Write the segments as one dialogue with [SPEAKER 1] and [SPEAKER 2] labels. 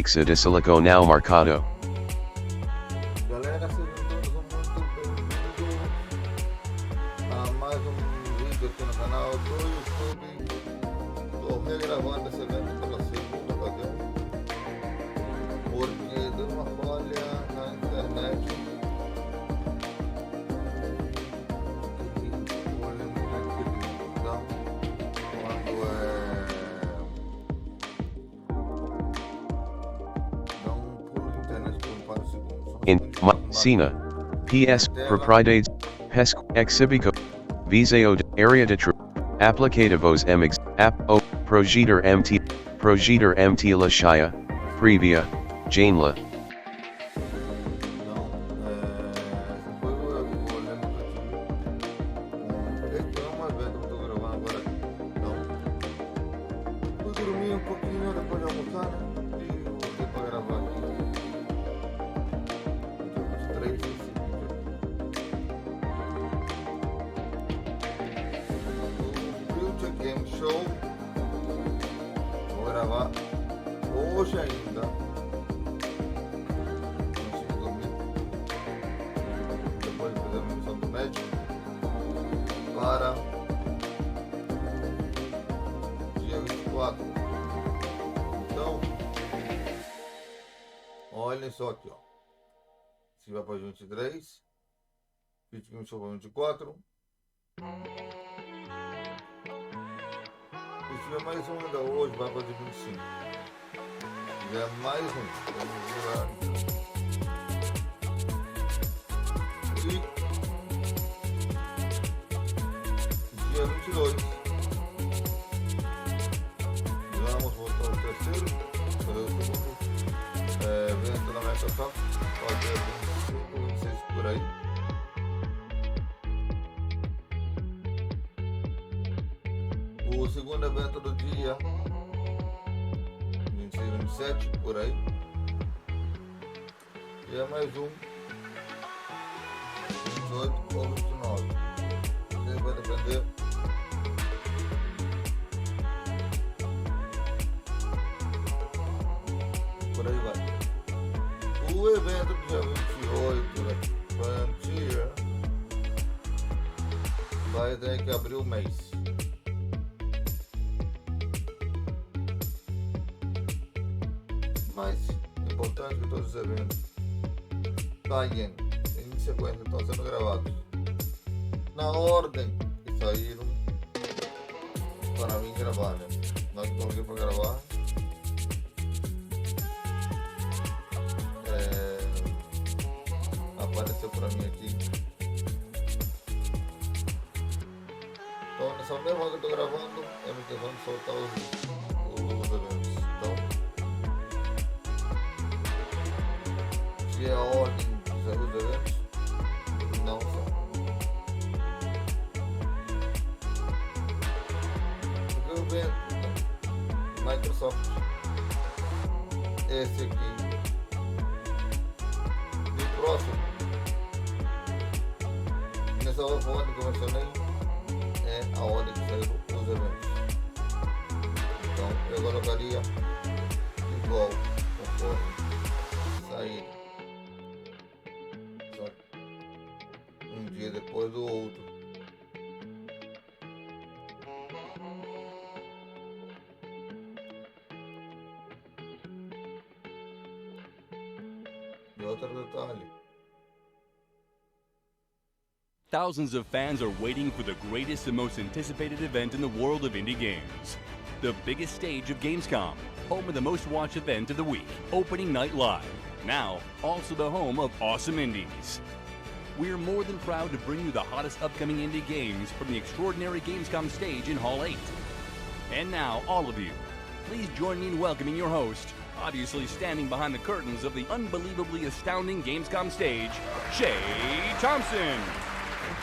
[SPEAKER 1] Fixa de Silicone ao Mercado.
[SPEAKER 2] Galera, sejam todos muito bem-vindos a mais vídeo aqui no canal do YouTube. Estou regravando esse evento pela segunda ocasião, porque deu uma falha na internet. Então, quando dá um pulo de internet por um par de segundos.
[SPEAKER 1] In Sina. PS. Propriedades. Pesc. Exhibico. Viseo. Area de tru. Applicativos MX. App. O. Projeter MT. Projeter MT La Shia. Previa. Janela.
[SPEAKER 2] Então, foi o evento que eu tive. Este é um evento que eu estou gravando agora. Então, fui dormir um pouquinho depois de almoçar, né? E voltei para gravar aqui. Dia 23 e 5. O Future Game Show. Vou gravar hoje ainda. Depois de fazer a missão do médico para dia 24. Então, olhem só aqui, ó. Se vai para 23, 21 para 24. E se tiver mais um ainda hoje, vai para dia 25. Se tiver mais um, vamos virar. E dia 22 vamos voltar ao terceiro, fazer o segundo evento da Microsoft, fazer 25, 26 por aí. O segundo evento do dia 26, 27 por aí. E é mais um 28 ou 29. Isso vai depender por aí vai. O evento do dia 28 da Frontier vai ter que abrir o mês. Mas importante que todos os eventos saem em sequência, estão sendo gravados na ordem que saíram para mim gravar, né? Nós coloquei para gravar. Apareceu para mim aqui. Então nessa mesma hora que eu estou gravando, eu me intenção de soltar os eventos. Então, se é a ordem dos eventos, não são. Porque o evento Microsoft, esse aqui e o próximo, nessa ordem que eu mencionei, é a ordem que saíram os eventos. Então eu colocaria igual conforme sair, só um dia depois do outro. E outro detalhe,
[SPEAKER 3] Thousands of fans are waiting for the greatest and most anticipated event in the world of indie games. The biggest stage of Gamescom, home of the most watched event of the week, Opening Night Live. Now, also the home of awesome indies. We're more than proud to bring you the hottest upcoming indie games from the extraordinary Gamescom stage in Hall 8. And now, all of you, please join me in welcoming your host, obviously standing behind the curtains of the unbelievably astounding Gamescom stage, Shay Thompson.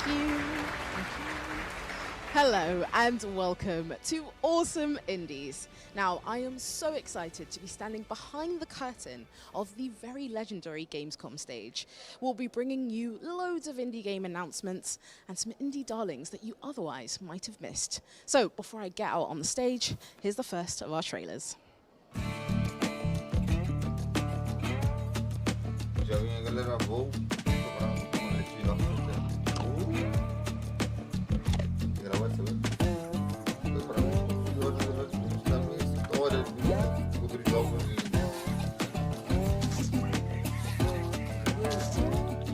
[SPEAKER 4] Thank you. Hello and welcome to Awesome Indies. Now, I am so excited to be standing behind the curtain of the very legendary Gamescom stage. We'll be bringing you loads of indie game announcements and some indie darlings that you otherwise might have missed. So, before I get out on the stage, here's the first of our trailers.
[SPEAKER 2] Já vinha a galera voo para tirar o gravar essa vez. Foi para mim, e hoje da minha história de jogos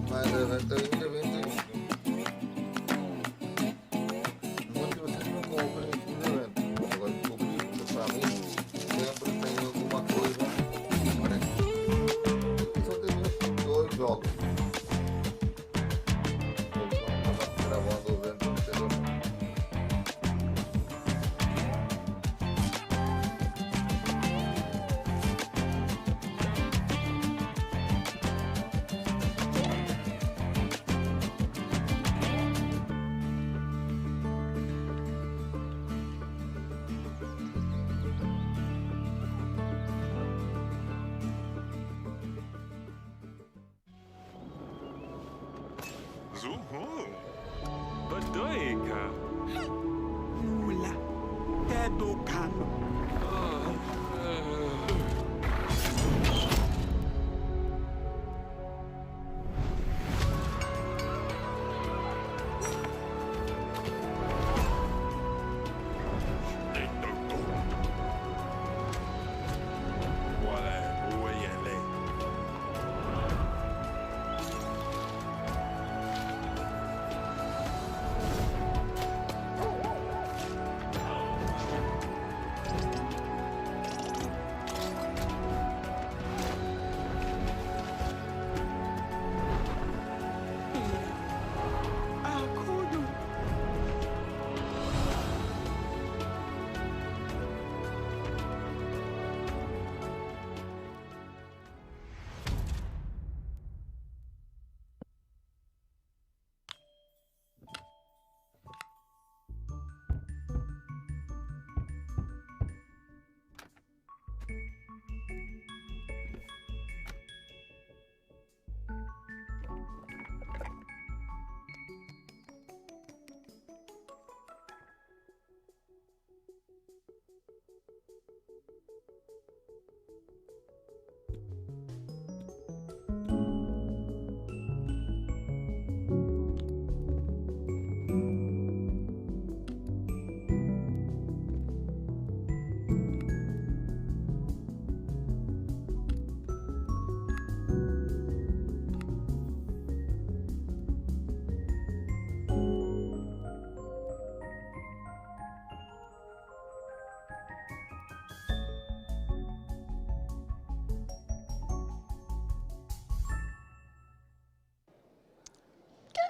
[SPEAKER 2] mas evento ainda vem muitos de vocês não comprem esse evento. Agora descobri que para mim sempre tem alguma coisa. Olha aqui. Só tem dois jogos. Estou gravando o evento anteriormente.
[SPEAKER 5] Zuhu. Badoika.
[SPEAKER 6] Mula. Tedo kano.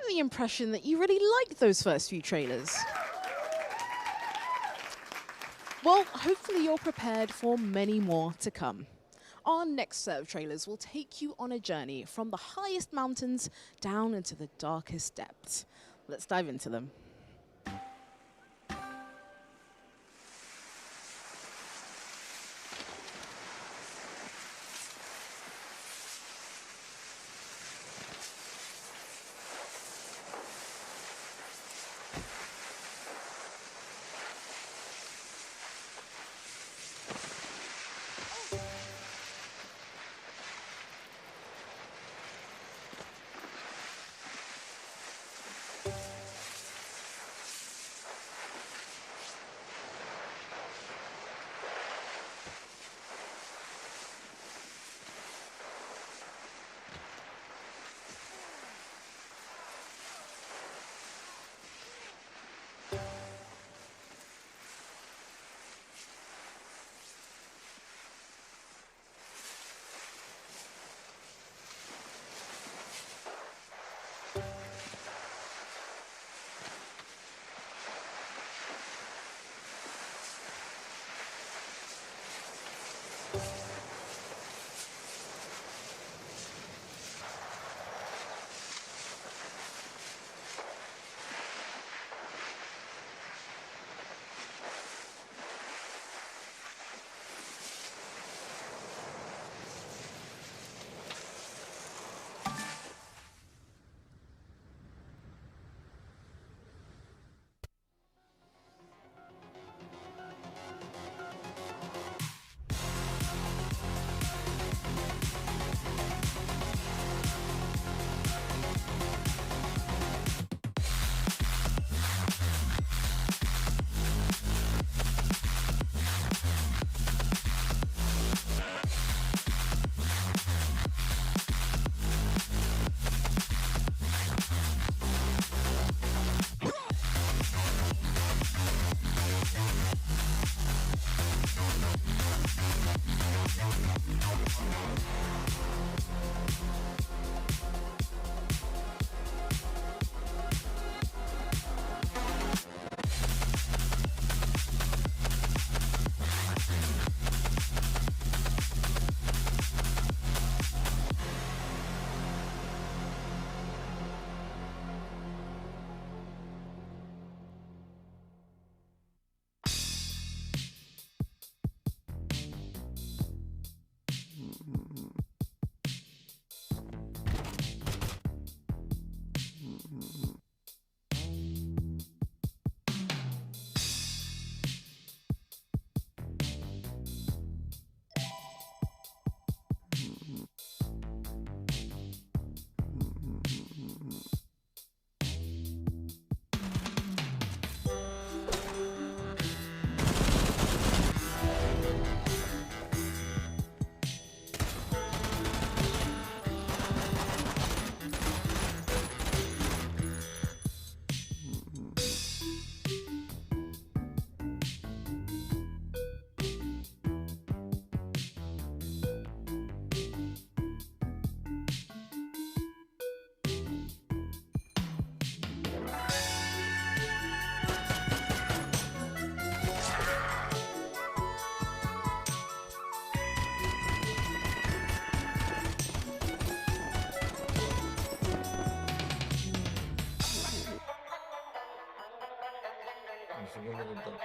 [SPEAKER 4] The impression that you really liked those first few trailers. Well, hopefully you're prepared for many more to come. Our next set of trailers will take you on a journey from the highest mountains down into the darkest depths. Let's dive into them.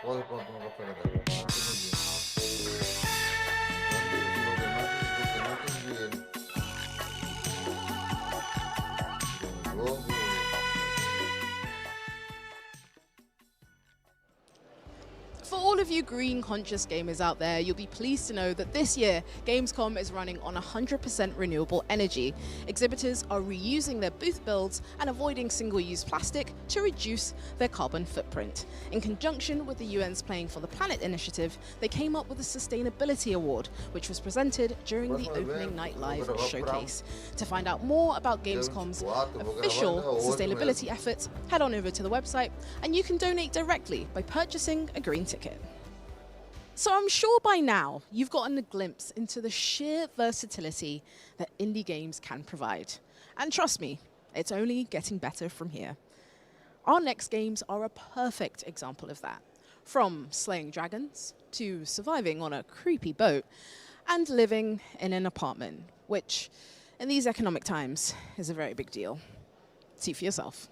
[SPEAKER 2] O de pronto no café de la tarde. No estoy muy bien. Los demás que no estén bien. Luego,
[SPEAKER 4] For all of you green conscious gamers out there, you'll be pleased to know that this year, Gamescom is running on 100% renewable energy. Exhibitors are reusing their booth builds and avoiding single-use plastic to reduce their carbon footprint. In conjunction with the UN's Playing for the Planet initiative, they came up with a Sustainability Award, which was presented during the opening night live showcase. To find out more about Gamescom's official sustainability efforts, head on over to the website and you can donate directly by purchasing a green ticket. So I'm sure by now you've gotten a glimpse into the sheer versatility that indie games can provide. And trust me, it's only getting better from here. Our next games are a perfect example of that. From slaying dragons to surviving on a creepy boat and living in an apartment, which in these economic times is a very big deal. See for yourself.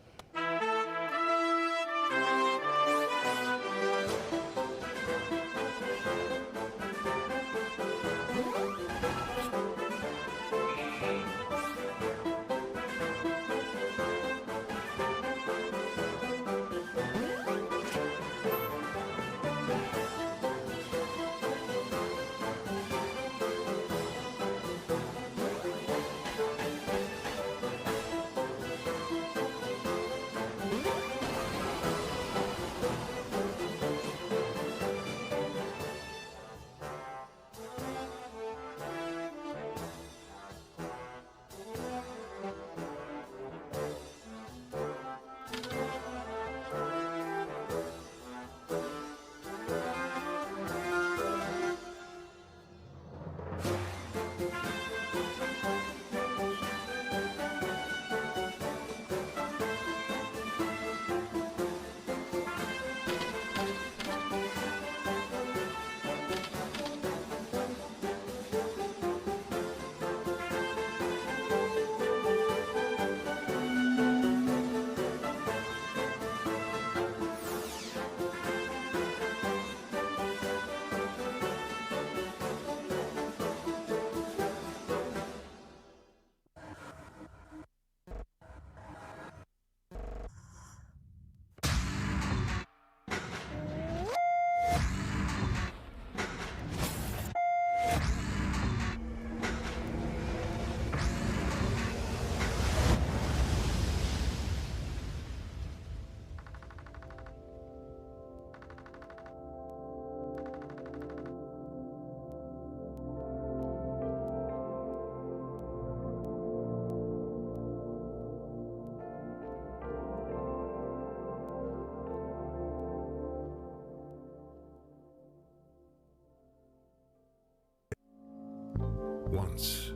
[SPEAKER 7] Once,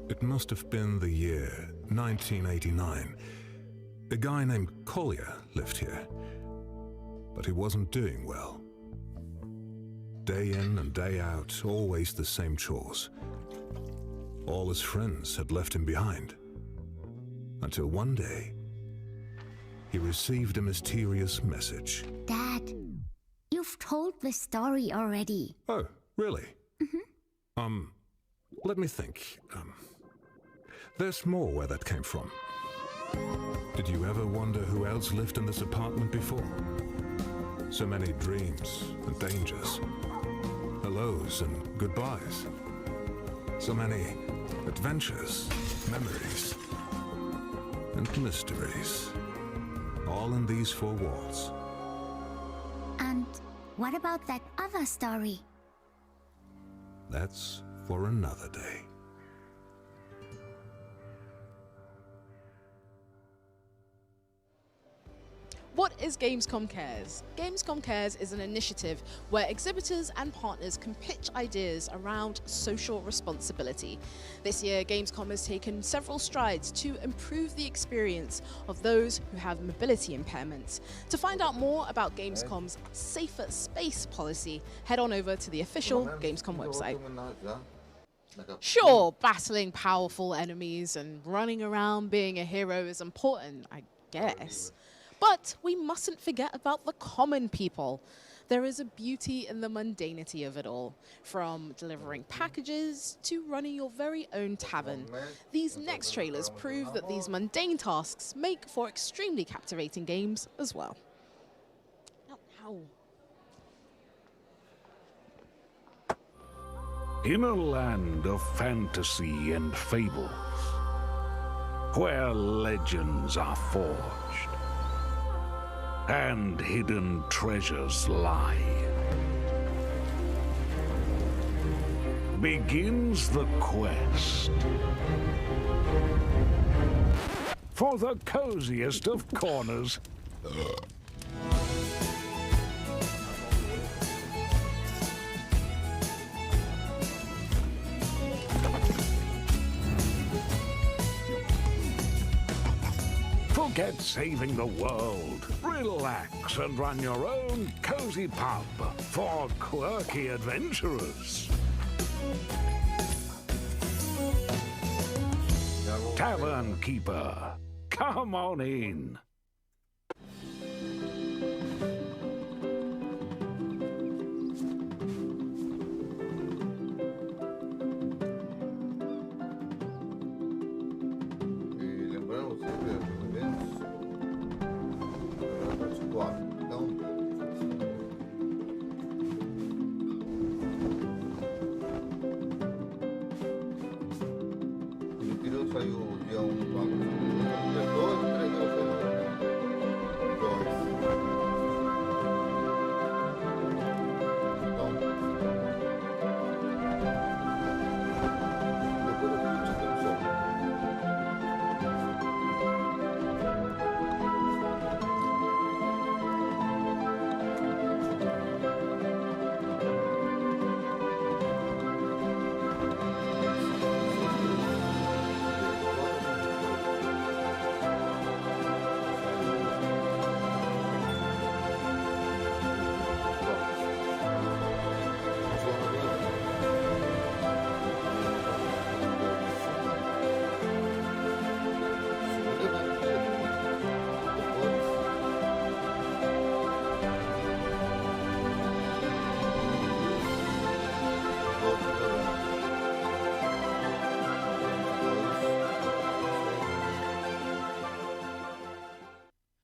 [SPEAKER 7] it must have been the year 1989, a guy named Collier lived here, but he wasn't doing well. Day in and day out, always the same chores. All his friends had left him behind, until one day, he received a mysterious message.
[SPEAKER 8] Dad, you've told this story already.
[SPEAKER 7] Oh, really? Let me think. There's more where that came from. Did you ever wonder who else lived in this apartment before? So many dreams and dangers, hellos and goodbyes. So many adventures, memories, and mysteries. All in these four walls.
[SPEAKER 8] And what about that other story?
[SPEAKER 7] That's for another day.
[SPEAKER 4] What is Gamescom Cares? Gamescom Cares is an initiative where exhibitors and partners can pitch ideas around social responsibility. This year, Gamescom has taken several strides to improve the experience of those who have mobility impairments. To find out more about Gamescom's Safer Space policy, head on over to the official Gamescom website. Sure, battling powerful enemies and running around being a hero is important, I guess. But we mustn't forget about the common people. There is a beauty in the mundanity of it all, from delivering packages to running your very own tavern. These next trailers prove that these mundane tasks make for extremely captivating games as well. Ow.
[SPEAKER 9] In a land of fantasy and fables, where legends are forged and hidden treasures lie, begins the quest for the coziest of corners. Forget saving the world. Relax and run your own cozy pub for quirky adventurers. Tavern Keeper, come on in.
[SPEAKER 2] Saiu dia 1 do agosto, dia 2, 3 eu saiu. Então, depois eu fiz o título do jogo.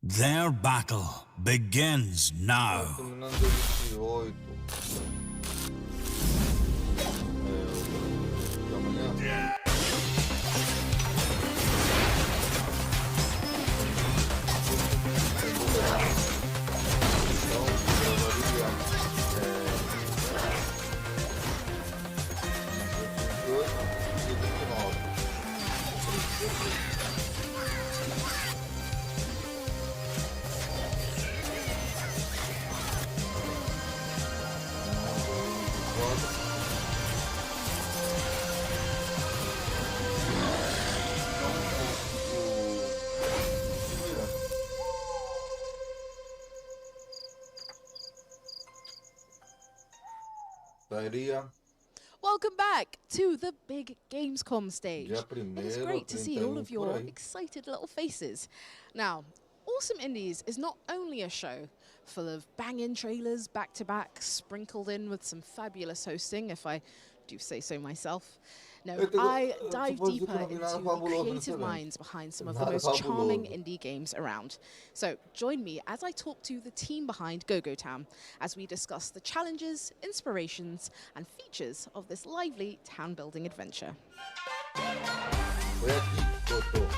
[SPEAKER 6] Their battle begins now.
[SPEAKER 2] Terminando dia 28. De amanhã.
[SPEAKER 4] Welcome back to the big Gamescom stage.
[SPEAKER 2] Dia
[SPEAKER 4] It is
[SPEAKER 2] 1º,
[SPEAKER 4] great to see all of
[SPEAKER 2] 31 por
[SPEAKER 4] your
[SPEAKER 2] aí.
[SPEAKER 4] excited little faces. Now, Awesome Indies is not only a show full of banging trailers back to back, sprinkled in with some fabulous hosting, if I do say so myself. No, I dive deeper into the creative minds behind some of the most charming indie games around. So join me as I talk to the team behind Go-Go Town as we discuss the challenges, inspirations, and features of this lively town-building adventure.
[SPEAKER 2] Foi aqui que botou.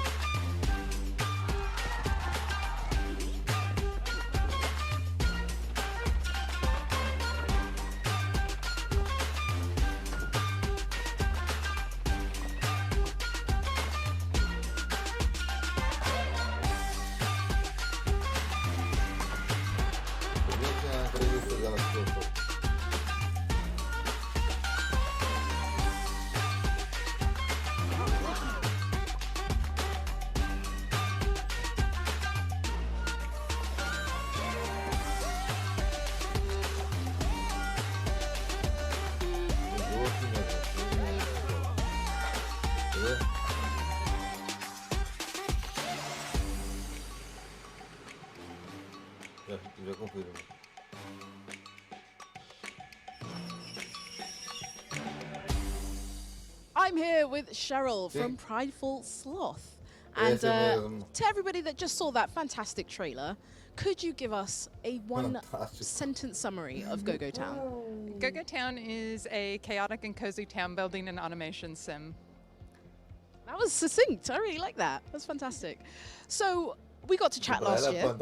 [SPEAKER 2] Já confiro.
[SPEAKER 4] I'm here with Cheryl from Prideful Sloth. And to everybody that just saw that fantastic trailer, could you give us a one-sentence summary of Go-Go Town?
[SPEAKER 10] Go-Go Town is a chaotic and cozy town building and automation sim.
[SPEAKER 4] That was succinct. I really like that. That's fantastic. So we got to chat last year,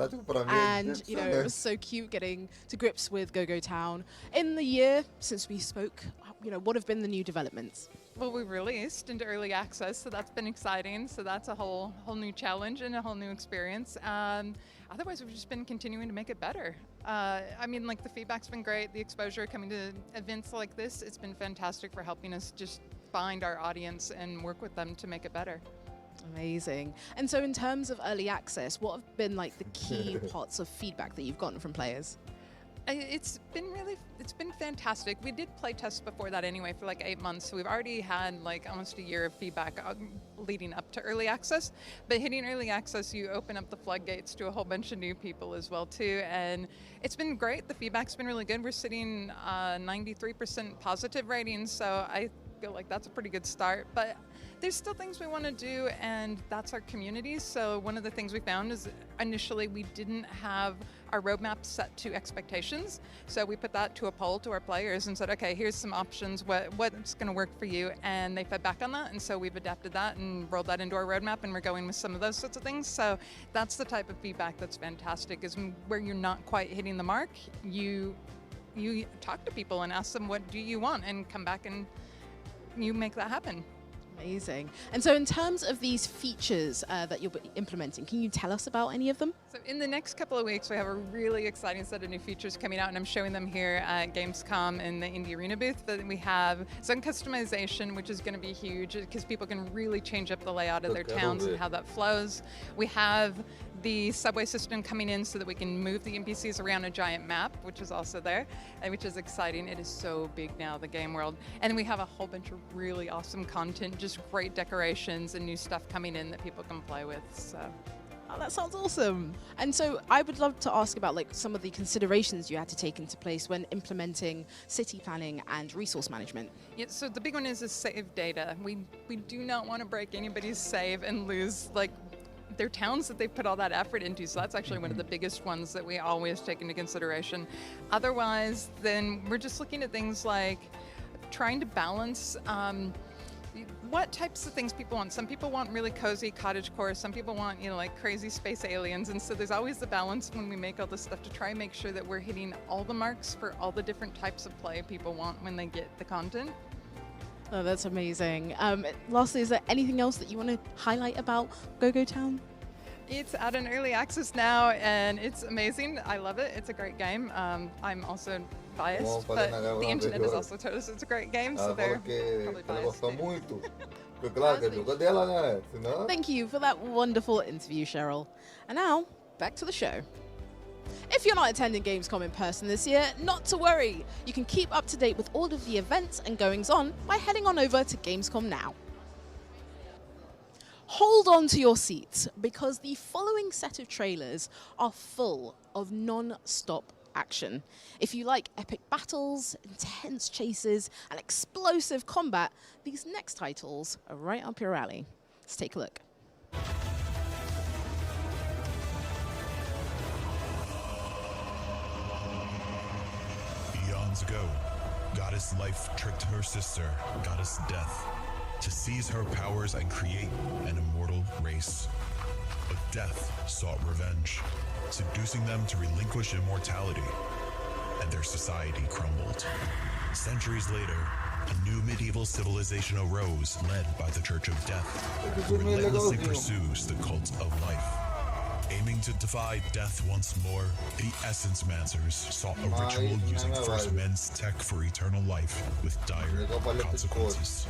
[SPEAKER 4] and you know it was so cute getting to grips with Go-Go Town. In the year since we spoke, you know, what have been the new developments?
[SPEAKER 10] Well, we released into early access, so that's been exciting. So that's a whole new challenge and a whole new experience. Otherwise, we've just been continuing to make it better. I mean, like the feedback's been great. The exposure coming to events like this, it's been fantastic for helping us just find our audience and work with them to make it better.
[SPEAKER 4] Amazing. And so in terms of early access, what have been like the key parts of feedback that you've gotten from players?
[SPEAKER 10] It's been fantastic. We did play tests before that anyway for like 8 months. So we've already had like almost a year of feedback leading up to early access. But hitting early access, you open up the floodgates to a whole bunch of new people as well too. And it's been great. The feedback's been really good. We're sitting 93% positive ratings. So I feel like that's a pretty good start. But there's still things we want to do, and that's our community. So one of the things we found is initially we didn't have our roadmap set to expectations. So we put that to a poll to our players and said, okay, here's some options, what's going to work for you? And they fed back on that. And so we've adapted that and rolled that into our roadmap, and we're going with some of those sorts of things. So that's the type of feedback that's fantastic, is where you're not quite hitting the mark, you talk to people and ask them, what do you want? And come back and you make that happen.
[SPEAKER 4] Amazing. And so in terms of these features that you'll be implementing, can you tell us about any of them?
[SPEAKER 10] So in the next couple of weeks, we have a really exciting set of new features coming out, and I'm showing them here at Gamescom in the Indie Arena booth. But we have zone customization, which is going to be huge because people can really change up the layout of their towns and how that flows. We have the subway system coming in so that we can move the NPCs around a giant map, which is also there, and which is exciting. It is so big now, the game world. And then we have a whole bunch of really awesome content, just great decorations and new stuff coming in that people can play with. So.
[SPEAKER 4] Oh, that sounds awesome. And so I would love to ask about like some of the considerations you had to take into place when implementing city planning and resource management.
[SPEAKER 10] Yeah, so the big one is save data. We do not want to break anybody's save and lose like their towns that they put all that effort into. So that's actually one of the biggest ones that we always take into consideration. Otherwise, then we're just looking at things like trying to balance what types of things people want. Some people want really cozy cottagecore. Some people want, you know, like crazy space aliens. And so there's always the balance when we make all this stuff to try and make sure that we're hitting all the marks for all the different types of play people want when they get the content.
[SPEAKER 4] Oh, that's amazing. Lastly, is there anything else that you want to highlight about Go-Go Town?
[SPEAKER 10] It's out in early access now, and it's amazing. I love it. It's a great game. I'm also biased, but the internet has also told us it's a great game, so they're probably biased.
[SPEAKER 4] Thank you for that wonderful interview, Cheryl. And now, back to the show. If you're not attending Gamescom in person this year, not to worry. You can keep up to date with all of the events and goings on by heading on over to Gamescom now. Hold on to your seats, because the following set of trailers are full of non-stop action. If you like epic battles, intense chases, and explosive combat, these next titles are right up your alley. Let's take a look.
[SPEAKER 11] Eons ago, Goddess Life tricked her sister, Goddess Death, to seize her powers and create an immortal race. But Death sought revenge, seducing them to relinquish immortality, and their society crumbled. Centuries later, a new medieval civilization arose, led by the Church of Death, who relentlessly pursues the cult of life. Aiming to defy death once more, the Essence Mancers sought a ritual using First Men's tech for eternal life with dire consequences.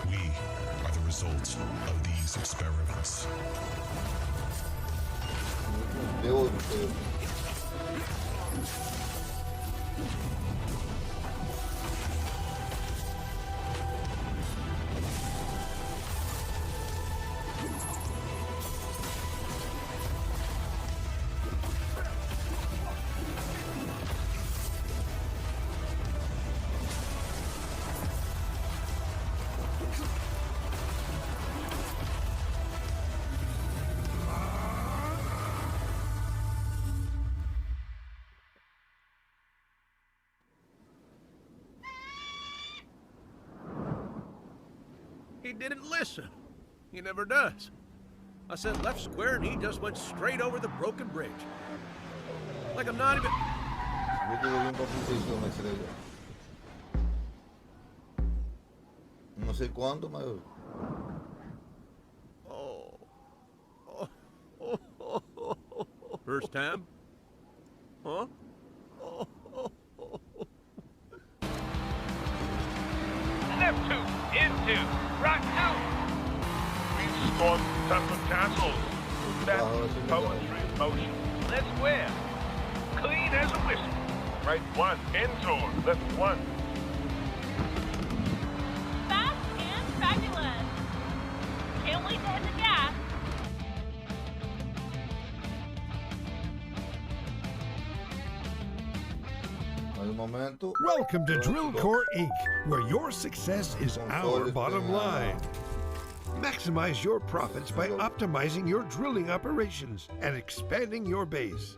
[SPEAKER 11] We are the result of these experiments.
[SPEAKER 12] He didn't listen. He never does. I said left square and he just went straight over the broken bridge. Like I'm not even...
[SPEAKER 2] No sé cuándo, mas...
[SPEAKER 12] First time? Huh?
[SPEAKER 5] Left 2, into, right 2. We've stormed Temple Castles. That's poetry in motion. Left square. Clean as a whistle. Right 1, into, left 1.
[SPEAKER 13] Fast and fabulous. Can't wait to hit the gas.
[SPEAKER 14] Welcome to Drill Core Inc., where your success is our bottom line. Maximize your profits by optimizing your drilling operations and expanding your base.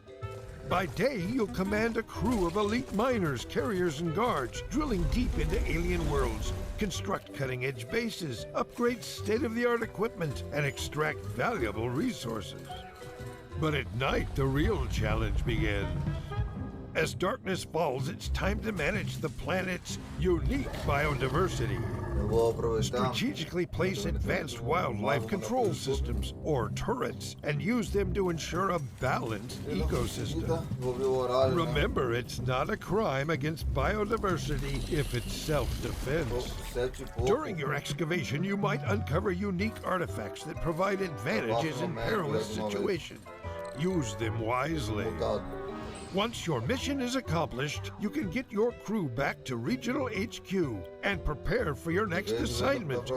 [SPEAKER 14] By day, you'll command a crew of elite miners, carriers, and guards, drilling deep into alien worlds, construct cutting-edge bases, upgrade state-of-the-art equipment, and extract valuable resources. But at night, the real challenge begins. As darkness falls, it's time to manage the planet's unique biodiversity. Strategically place advanced wildlife control systems, or turrets, and use them to ensure a balanced ecosystem. Remember, it's not a crime against biodiversity if it's self-defense. During your excavation, you might uncover unique artifacts that provide advantages in perilous situations. Use them wisely. Once your mission is accomplished, you can get your crew back to Regional HQ and prepare for your next assignment.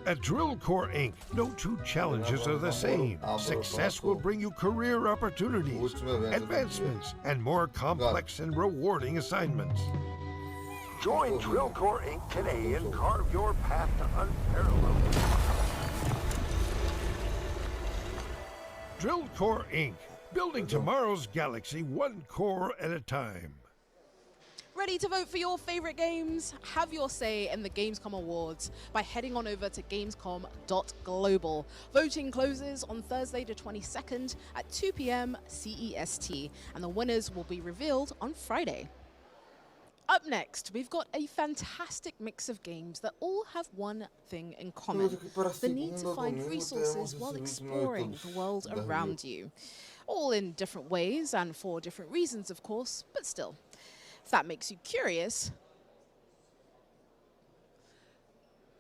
[SPEAKER 14] At Drill Core Inc., no two challenges are the same. Success will bring you career opportunities, advancements, and more complex and rewarding assignments. Join Drill Core Inc. today and carve your path to unparalleled. Drill Core Inc., building tomorrow's galaxy one core at a time.
[SPEAKER 4] Ready to vote for your favorite games? Have your say in the Gamescom Awards by heading on over to gamescom.global. Voting closes on Thursday the 22nd at 2 p.m. CEST, and the winners will be revealed on Friday. Up next, we've got a fantastic mix of games that all have one thing in common: the need to find resources while exploring the world around you. All in different ways and for different reasons, of course, but still. If that makes you curious,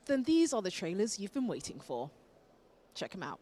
[SPEAKER 4] then these are the trailers you've been waiting for. Check them out.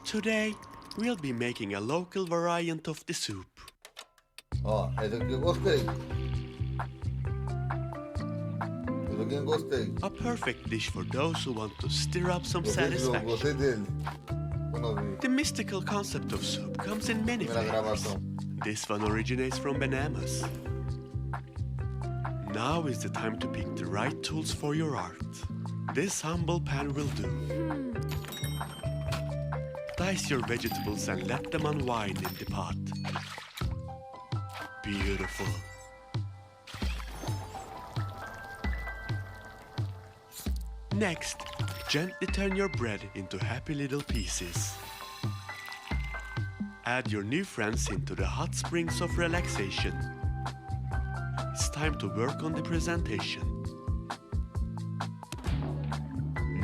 [SPEAKER 15] Today, we'll be making a local variant of the soup.
[SPEAKER 2] Ó, esse aqui eu gostei. Esse aqui eu gostei.
[SPEAKER 15] A perfect dish for those who want to stir up some
[SPEAKER 2] Gostei
[SPEAKER 15] satisfaction.
[SPEAKER 2] dele. Quando eu vi.
[SPEAKER 15] The mystical concept of soup comes in many
[SPEAKER 2] Primeira
[SPEAKER 15] flavors.
[SPEAKER 2] gravação.
[SPEAKER 15] This one originates from bananas. Now is the time to pick the right tools for your art. This humble pan will do. Dice your vegetables and let them unwind in the pot. Beautiful. Next, gently turn your bread into happy little pieces. Add your new friends into the hot springs of relaxation. It's time to work on the presentation.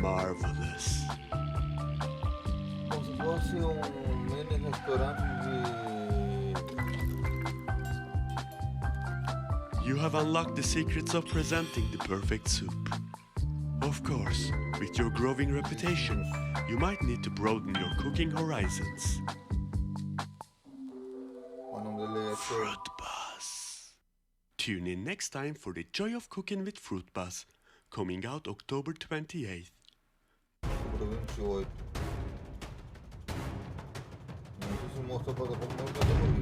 [SPEAKER 15] Marvelous.
[SPEAKER 2] Como se fosse mini restaurante
[SPEAKER 15] You have unlocked the secrets of presenting the perfect soup. Of course, with your growing reputation, you might need to broaden your cooking horizons. Fruit Buzz. Tune in next time for the joy of cooking with Fruit Buzz, coming out October 28th.
[SPEAKER 2] October 28. Não sei se mostra a plataforma, mas eu não vi.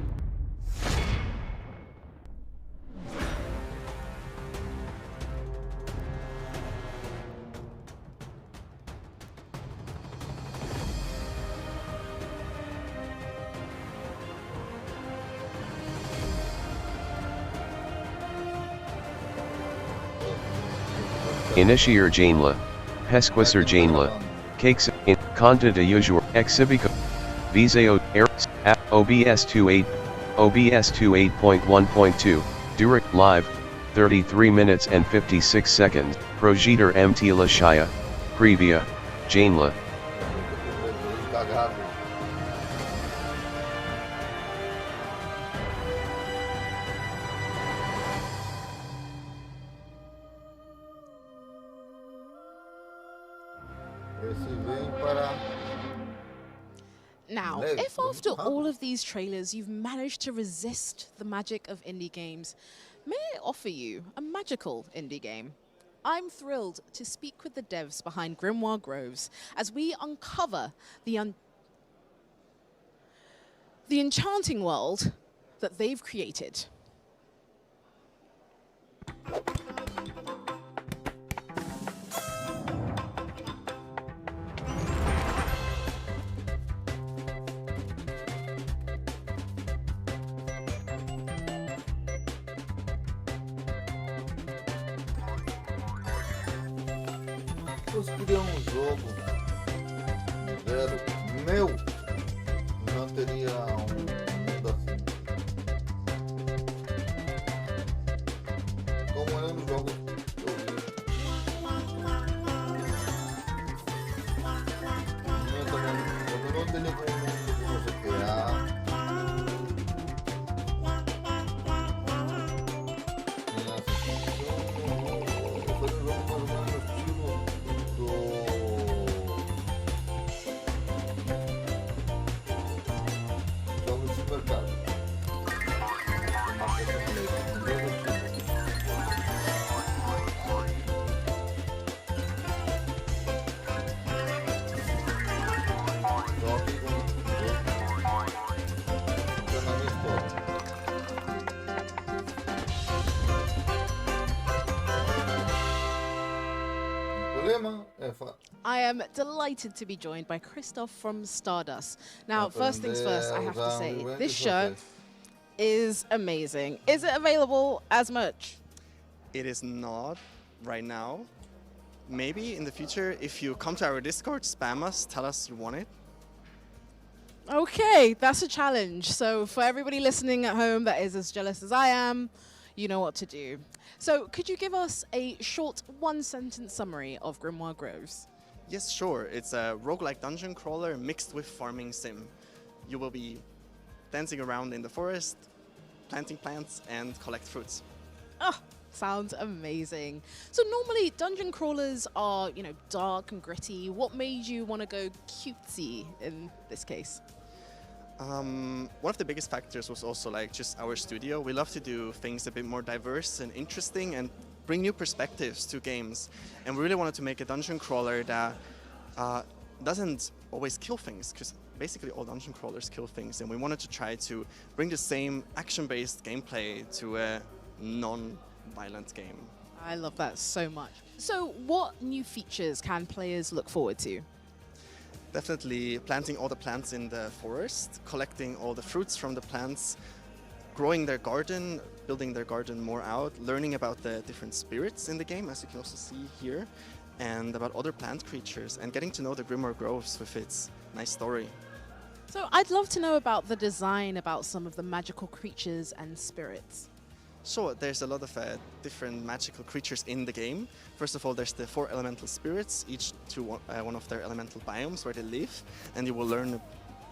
[SPEAKER 1] Initier Janela, Pesquisser Janela, Cakes, in, Conta de Usual, Exhibico, Viseo, OBS 28, OBS 28.1.2, Durek Live, 33 minutes and 56 seconds, Projeter MT La Shia, Previa, Janela.
[SPEAKER 4] Now, if after all of these trailers you've managed to resist the magic of indie games, may I offer you a magical indie game? I'm thrilled to speak with the devs behind Grimoire Groves as we uncover the enchanting world that they've created.
[SPEAKER 2] Se fosse criar jogo zero meu, não teria mundo assim. Como é no jogo eu vi. Eu não teria como mundo você criar.
[SPEAKER 4] I am delighted to be joined by Christoph from Stardust. Now, first things first, I have to say, this shirt is amazing. Is it available as merch?
[SPEAKER 16] It is not right now. Maybe in the future, if you come to our Discord, spam us, tell us you want it.
[SPEAKER 4] Okay, that's a challenge. So for everybody listening at home that is as jealous as I am, you know what to do. So could you give us a short one-sentence summary of Grimoire Groves?
[SPEAKER 16] Yes, sure. It's a roguelike dungeon crawler mixed with farming sim. You will be dancing around in the forest, planting plants, and collect fruits.
[SPEAKER 4] Oh, sounds amazing. So normally dungeon crawlers are, you know, dark and gritty. What made you want to go cutesy in this case?
[SPEAKER 16] One of the biggest factors was also like just our studio. We love to do things a bit more diverse and interesting and bring new perspectives to games. And we really wanted to make a dungeon crawler that doesn't always kill things, because basically all dungeon crawlers kill things. And we wanted to try to bring the same action-based gameplay to a violent game.
[SPEAKER 4] I love that so much. So what new features can players look forward to?
[SPEAKER 16] Definitely planting all the plants in the forest, collecting all the fruits from the plants, growing their garden, building their garden more out, learning about the different spirits in the game, as you can also see here, and about other plant creatures, and getting to know the Grimoire Groves with its nice story.
[SPEAKER 4] So I'd love to know about the design, about some of the magical creatures and spirits.
[SPEAKER 16] So there's a lot of different magical creatures in the game. First of all, there's the 4 elemental spirits, each to one of their elemental biomes where they live, and you will learn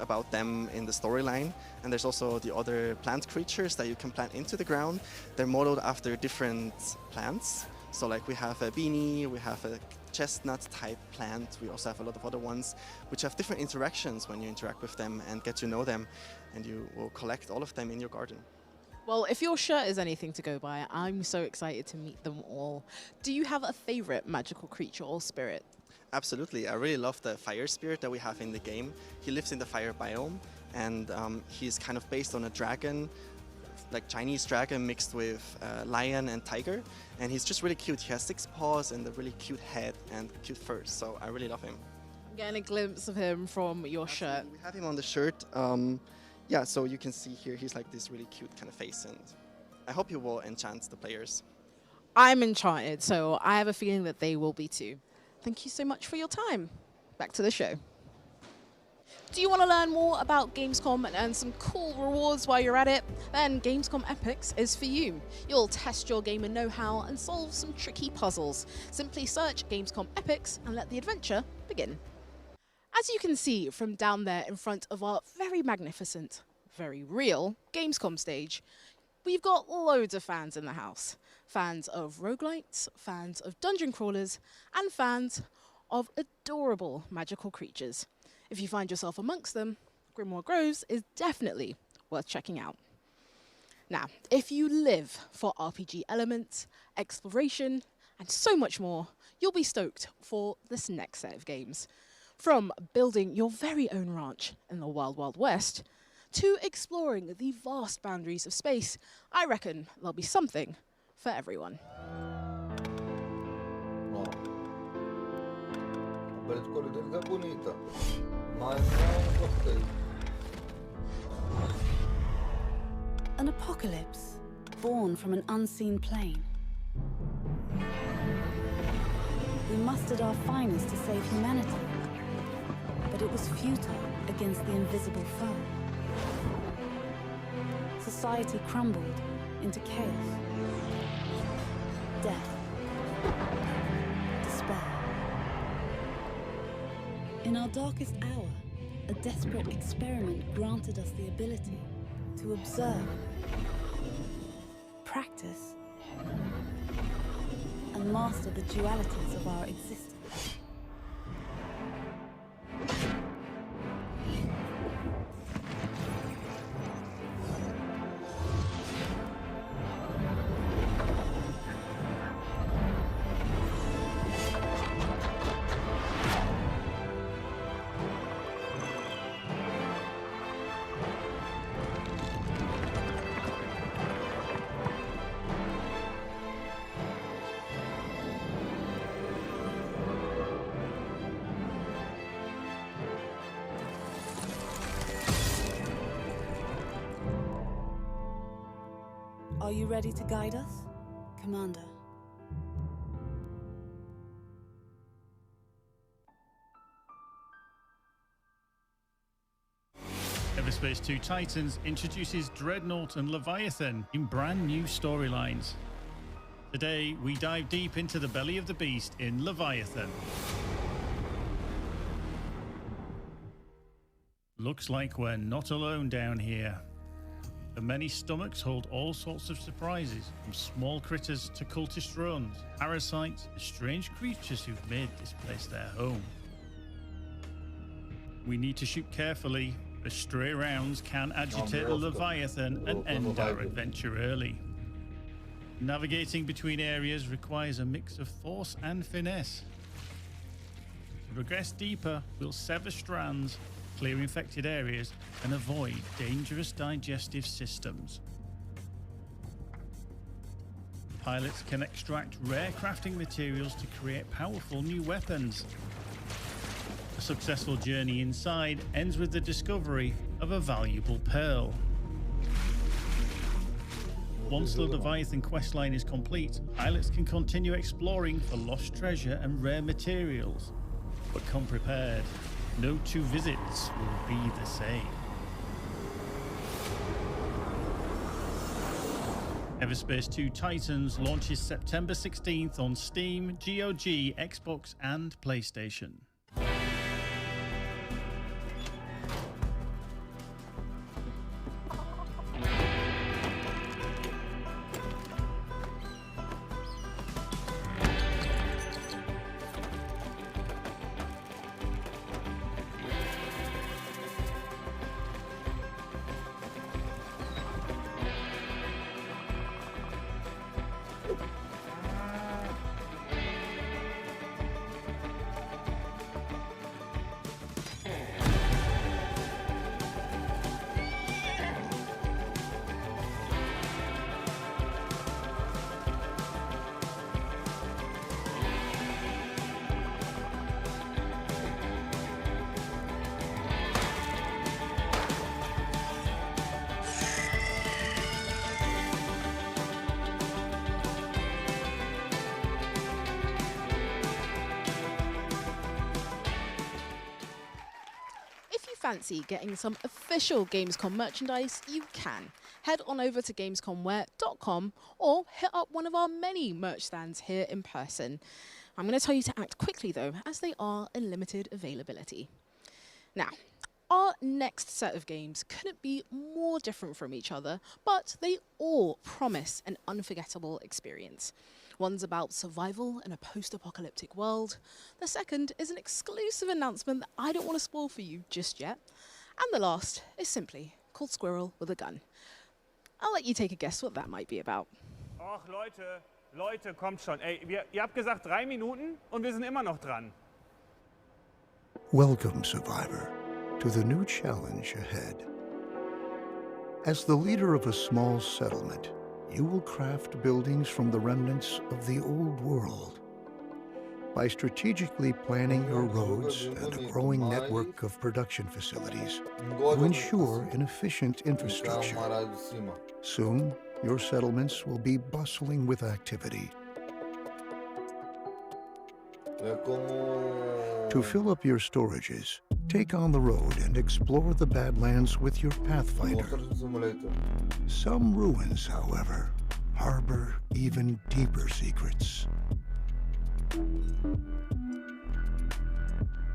[SPEAKER 16] about them in the storyline. And there's also the other plant creatures that you can plant into the ground. They're modeled after different plants. So like we have a beanie, we have a chestnut type plant, we also have a lot of other ones which have different interactions when you interact with them and get to know them, and you will collect all of them in your garden.
[SPEAKER 4] Well, if your shirt is anything to go by, I'm so excited to meet them all. Do you have a favorite magical creature or spirit?
[SPEAKER 16] Absolutely, I really love the fire spirit that we have in the game. He lives in the fire biome, and he's kind of based on a dragon, like Chinese dragon mixed with lion and tiger, and he's just really cute. He has 6 paws and a really cute head and cute fur, so I really love him.
[SPEAKER 4] I'm getting a glimpse of him from your shirt.
[SPEAKER 16] We have him on the shirt. Yeah, so you can see here he's like this really cute kind of face, and I hope he will enchant the players.
[SPEAKER 4] I'm enchanted, so I have a feeling that they will be too. Thank you so much for your time. Back to the show. Do you want to learn more about Gamescom and earn some cool rewards while you're at it? Then Gamescom Epics is for you. You'll test your gamer know-how and solve some tricky puzzles. Simply search Gamescom Epics and let the adventure begin. As you can see from down there in front of our very magnificent, very real Gamescom stage, we've got loads of fans in the house. Fans of roguelites, fans of dungeon crawlers, and fans of adorable magical creatures. If you find yourself amongst them, Grimoire Groves is definitely worth checking out. Now, if you live for RPG elements, exploration, and so much more, you'll be stoked for this next set of games. From building your very own ranch in the Wild Wild West, to exploring the vast boundaries of space, I reckon there'll be something for everyone.
[SPEAKER 2] No. A balitzkolitelica bonita, mas não gostei.
[SPEAKER 17] An apocalypse born from an unseen plane. We mustered our finest to save humanity, but it was futile against the invisible foe. Society crumbled into chaos, death, despair. In our darkest hour, a desperate experiment granted us the ability to observe, practice, and master the dualities of our existence. Are you ready to guide us, Commander?
[SPEAKER 18] Everspace 2 Titans introduces Dreadnought and Leviathan in brand new storylines. Today, we dive deep into the belly of the beast in Leviathan. Looks like we're not alone down here. The many stomachs hold all sorts of surprises, from small critters to cultist drones, parasites, to strange creatures who've made this place their home. We need to shoot carefully, as stray rounds can agitate the Leviathan and end our adventure early. Navigating between areas requires a mix of force and finesse. To progress deeper, we'll sever strands, clear infected areas, and avoid dangerous digestive systems. pilots can extract rare crafting materials to create powerful new weapons. A successful journey inside ends with the discovery of a valuable pearl. Once the Leviathan questline is complete, pilots can continue exploring for lost treasure and rare materials. But come prepared, no two visits will be the same. Everspace 2 Titans launches September 16th on Steam, GOG, Xbox, and PlayStation.
[SPEAKER 4] Fancy getting some official Gamescom merchandise, you can. Head on over to gamescomwear.com or hit up one of our many merch stands here in person. I'm going to tell you to act quickly though, as they are in limited availability. Now, our next set of games couldn't be more different from each other, but they all promise an unforgettable experience. One's about survival in a post-apocalyptic world. The second is an exclusive announcement that I don't want to spoil for you just yet. And the last is simply called Squirrel with a Gun. I'll let you take a guess what that might be about.
[SPEAKER 19] Ach Leute, kommt schon. Ey, ihr habt gesagt 3 Minuten und wir sind immer noch dran.
[SPEAKER 20] Welcome, Survivor, to the new challenge ahead. As the leader of a small settlement, you will craft buildings from the remnants of the old world. By strategically planning your roads and a growing network of production facilities, you ensure an efficient infrastructure. Soon, your settlements will be bustling with activity. To fill up your storages, take on the road and explore the Badlands with your Pathfinder. Some ruins, however, harbor even deeper secrets.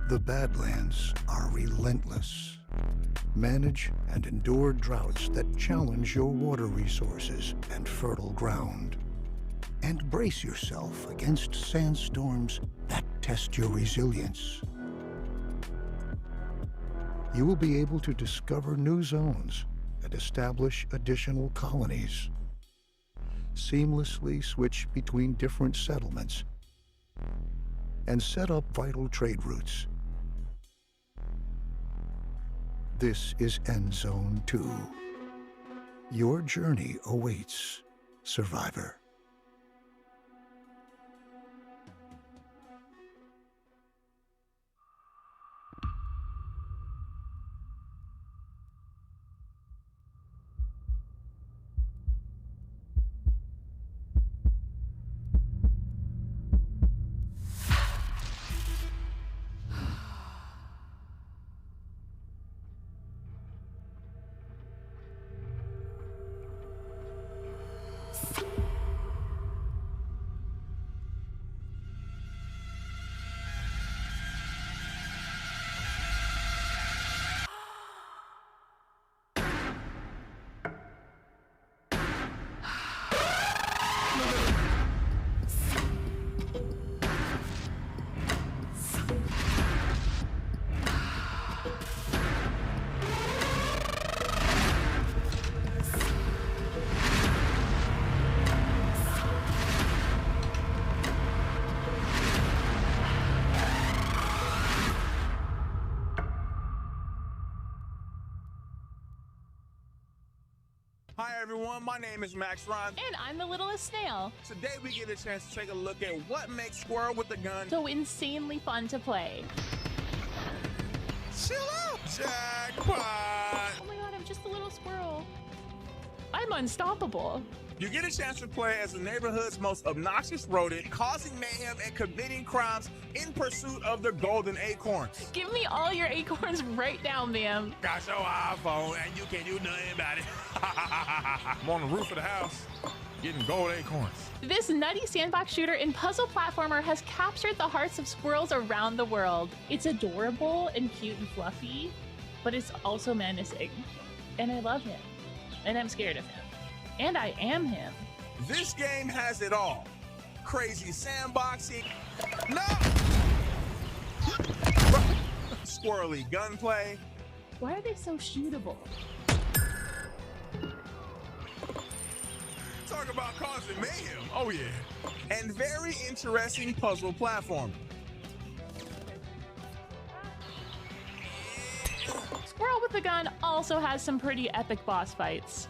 [SPEAKER 20] The Badlands are relentless. Manage and endure droughts that challenge your water resources and fertile ground. And brace yourself against sandstorms that test your resilience. You will be able to discover new zones and establish additional colonies. Seamlessly switch between different settlements and set up vital trade routes. This is End Zone 2. Your journey awaits, Survivor.
[SPEAKER 21] Hi everyone, my name is Max Ron.
[SPEAKER 22] And I'm the littlest snail.
[SPEAKER 21] Today we get a chance to take a look at what makes Squirrel with a Gun
[SPEAKER 22] so insanely fun to play.
[SPEAKER 21] Chill out! Jackpot!
[SPEAKER 22] Oh my god, I'm just a little squirrel. I'm unstoppable.
[SPEAKER 21] You get a chance to play as the neighborhood's most obnoxious rodent, causing mayhem and committing crimes in pursuit of the golden acorns.
[SPEAKER 22] Give me all your acorns right now, ma'am.
[SPEAKER 21] Got your iPhone and you can't do nothing about it. I'm on the roof of the house getting gold acorns.
[SPEAKER 22] This nutty sandbox shooter and puzzle platformer has captured the hearts of squirrels around the world. It's adorable and cute and fluffy, but it's also menacing. And I love him. And I'm scared of him. And I am him.
[SPEAKER 21] This game has it all. Crazy sandboxing. No! Squirrely gunplay.
[SPEAKER 22] Why are they so shootable?
[SPEAKER 21] Talk about causing mayhem. Oh yeah. And very interesting puzzle platform.
[SPEAKER 22] Squirrel with a Gun also has some pretty epic boss fights.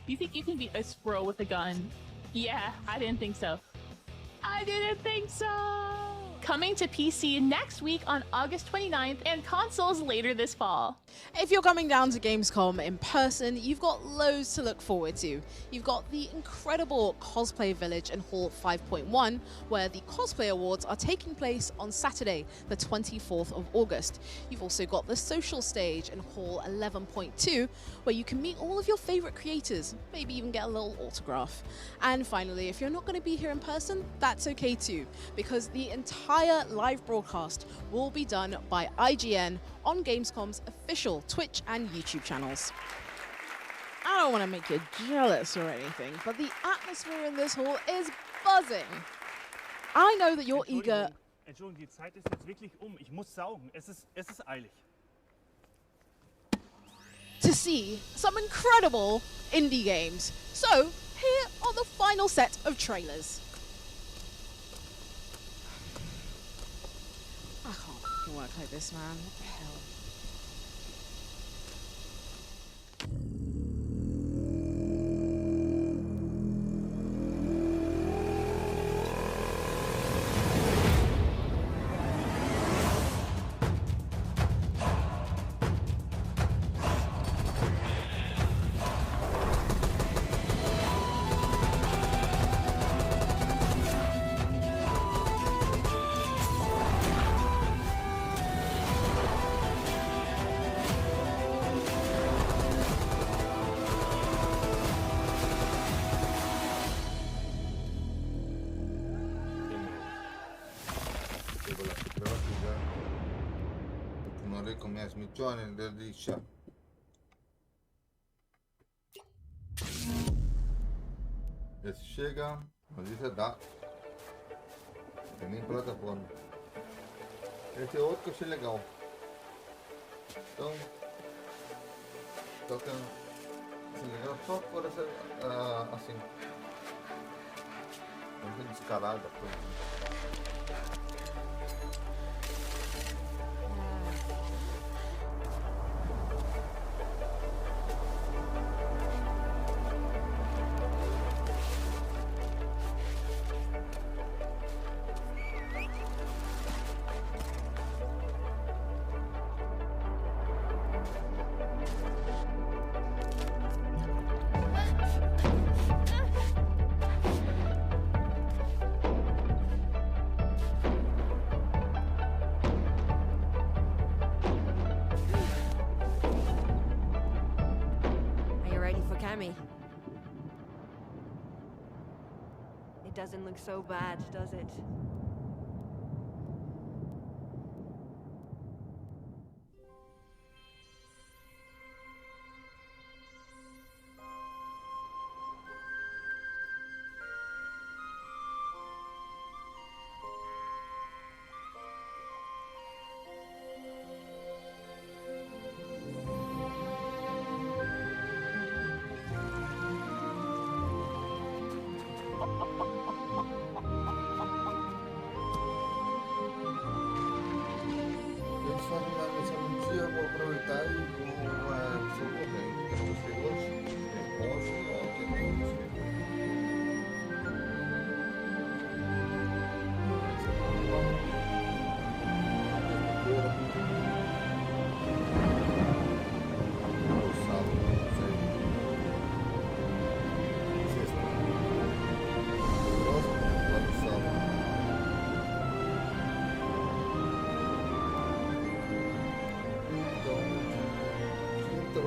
[SPEAKER 22] You think you can beat a squirrel with a gun? Yeah, I didn't think so. I didn't think so! Coming to PC next week on August 29th and consoles later this fall.
[SPEAKER 4] If you're coming down to Gamescom in person, you've got loads to look forward to. You've got the incredible Cosplay Village in Hall 5.1, where the Cosplay Awards are taking place on Saturday, the 24th of August. You've also got the Social Stage in Hall 11.2, where you can meet all of your favorite creators, maybe even get a little autograph. And finally, if you're not going to be here in person, that's okay too, because the entire live broadcast will be done by IGN on Gamescom's official Twitch and YouTube channels. I don't want to make you jealous or anything, but the atmosphere in this hall is buzzing. I know that you're eager.
[SPEAKER 19] Entschuldigung, die Zeit ist jetzt wirklich Ich muss saugen. Es ist eilig.
[SPEAKER 4] To see some incredible indie games. So, here are the final set of trailers. I can't fucking work like this, man. What the hell?
[SPEAKER 2] Del liscia. Esse chega, mas isso dá. Tem nem plataforma. Esse é outro que eu achei legal. Então, toca assim, legal só por essa assim. Não tem descarada.
[SPEAKER 23] It doesn't look so bad, does it?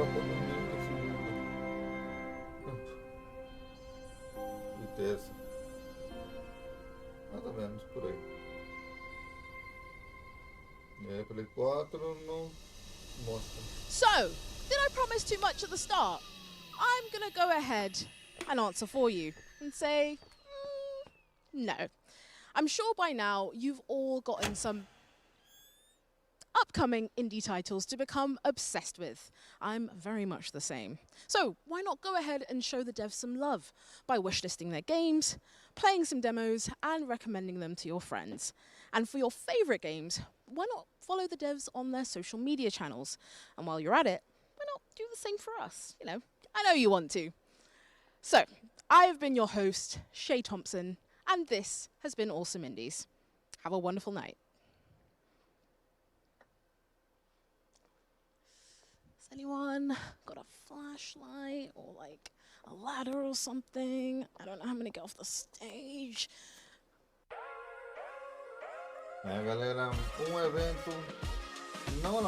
[SPEAKER 2] bater também na segunda. E terça. Mais ou menos por aí. E aí Play 4 não mostra.
[SPEAKER 4] So, did I promise too much at the start? I'm gonna go ahead and answer for you and say, no. I'm sure by now you've all gotten some upcoming indie titles to become obsessed with. I'm very much the same. So why not go ahead and show the devs some love by wishlisting their games, playing some demos, and recommending them to your friends. And for your favorite games, why not follow the devs on their social media channels? And while you're at it, why not do the same for us? You know, I know you want to. So, I have been your host, Shay Thompson, and this has been Awesome Indies. Have a wonderful night. Has anyone got a flashlight or like a ladder or something? I don't know how I'm gonna get off the stage.
[SPEAKER 2] Galera, evento.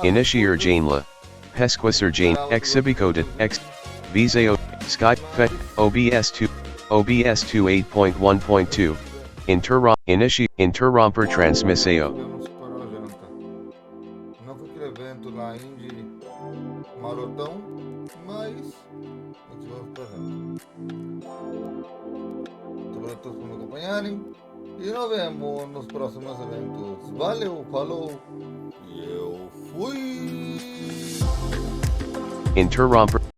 [SPEAKER 1] Initiar Janela. Pesquisar Jane. Exhibicoted. X. Viseo. Skype. FET. OBS2. OBS2 8.1.2. Interromper transmisseo.
[SPEAKER 2] Não foi aquele evento lá indie marotão, mas a gente vai fazendo. Muito obrigado a todos por me acompanharem e nos vemos nos próximos eventos. Valeu, falou e eu fui!
[SPEAKER 1] Interromper.